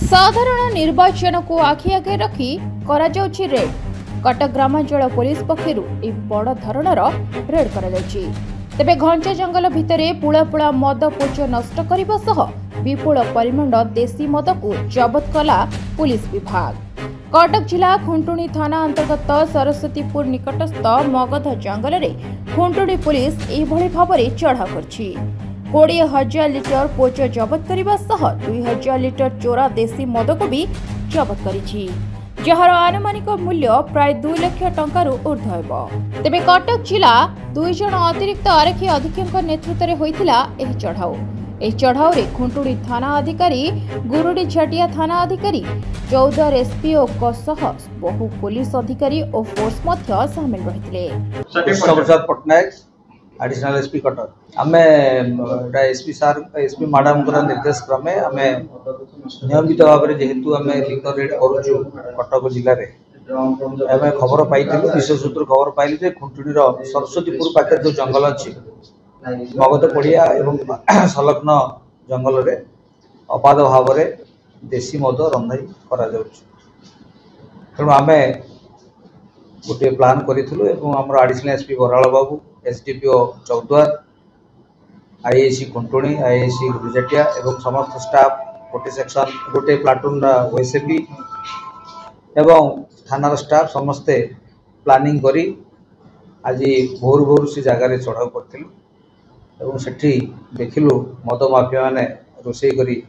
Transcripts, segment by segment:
साधारण निर्वाचन को आखि आगे रखी करा जाउछि रेड। कटक ग्रामांचल पुलिस पक्षरु ए बड़ धरणर रेड करा जाउछि। तेबे घंचा जंगल भितरे पुला पुला मद पोच नष्ट करबा सह विपुल परिमाण देशी मद को जबत कला पुलिस विभाग। कटक जिला खुंटुणी थाना अंतर्गत सरस्वतीपुर निकटस्थ मगध जंगल में खुंटुणी पुलिस एभली भाବରେ चढ़ाऊ करछि। 20,000 लिटर पोच जबत करने सह 2,000 लिटर चोरा देशी मद को भी जबत करिछि, जार आनुमानिक मूल्य प्राय 2 लाख टंकार ऊर्ध्व हेबो। तेबे कटक जिला 2 जन अतिरिक्त आरक्षी अधीक्षक नेतृत्व में होइथिला एही चढ़ाऊ। एही चढ़ाऊ रे खुंटुणी थाना अधिकारी, गुरुडी छाटिया थाना अधिकारी, 14 एसपीओ सह बहु पुलिस अधिकारी और फोर्स मध्य शामिल रहिथिले। एडिशनल एसपी कटक आमे एसपी सार एसपी मैडम निर्देश क्रमे आमे नियमित भाव में जेहेतु आमे लिकर रेड करूछु कटक जिले में आमे खबर पाइथिलु विशेष सूत्र खबर पाइलु जे खुंटुणीर सरस्वतीपुर पाखे जो जंगल अछि मगध पड़िया एवं संलग्न जंगल रे अबाध भाव में देशी मद रंधाई करा जाउछु। तेणु आमे गोटे प्लान करिथिलु एवं हमर एडिशनल एसपी बराल बाबू, SDPO Choudwar, IAC Khuntuni, IAC गुरुजाटिया एवं समस्त स्टाफ गोटे सेक्शन गोटे प्लाटून ओएसएपी एवं थानार स्टाफ समस्ते प्लानिंग करी आज भोर भोर से जगार चढ़ाऊ करथिलु एवं सेठी देखिलु मद माफिया माने रोषे करी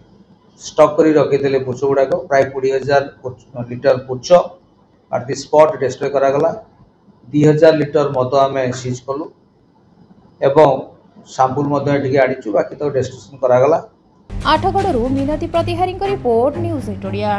स्टॉक करी रखिथिले पुछ गुड़ाक प्राय 20,000 लिटर पुछ एट दि स्पॉट डिस्ट्रॉय करागला। 2,000 लिटर मद आमे सीज कलु एवं सैंपल मध्य आनीचु बाकी तो डेस्टिनेशन करागला। आठगड़ू मिनती प्रतिहारी रिपोर्ट, न्यूज 8 ओडिया।